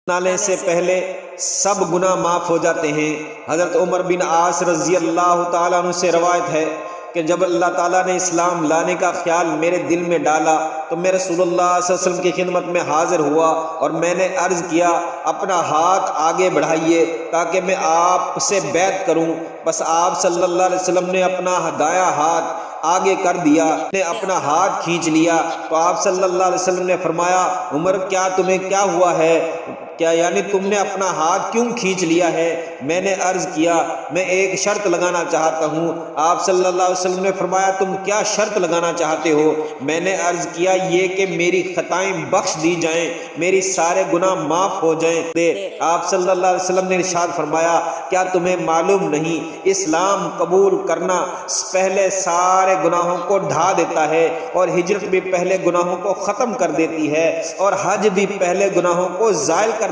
نالے سے پہلے سب گناہ معاف ہو جاتے ہیں۔ حضرت عمر بن عاص رضی اللہ تعالیٰ عنہ سے روایت ہے کہ جب اللہ تعالیٰ نے اسلام لانے کا خیال میرے دل میں ڈالا تو میں رسول اللہ صلی اللہ علیہ وسلم کی خدمت میں حاضر ہوا اور میں نے عرض کیا اپنا ہاتھ آگے بڑھائیے تاکہ میں آپ سے بیعت کروں۔ بس آپ صلی اللہ علیہ وسلم نے اپنا دایاں ہاتھ آگے کر دیا، نے اپنا ہاتھ کھینچ لیا تو آپ صلی اللہ علیہ وسلم نے فرمایا عمر کیا تمہیں کیا ہوا ہے؟ کیا یعنی تم نے اپنا ہاتھ کیوں کھینچ لیا ہے؟ میں نے عرض کیا میں ایک شرط لگانا چاہتا ہوں۔ آپ صلی اللہ علیہ وسلم نے فرمایا تم کیا شرط لگانا چاہتے ہو؟ میں نے عرض کیا یہ کہ میری خطائیں بخش دی جائیں، میری سارے گناہ معاف ہو جائیں۔ آپ صلی اللہ علیہ وسلم نے ارشاد فرمایا کیا تمہیں معلوم نہیں اسلام قبول کرنا پہلے سارے گناہوں کو ڈھا دیتا ہے، اور ہجرت بھی پہلے گناہوں کو ختم کر دیتی ہے، اور حج بھی پہلے گناہوں کو زائل کر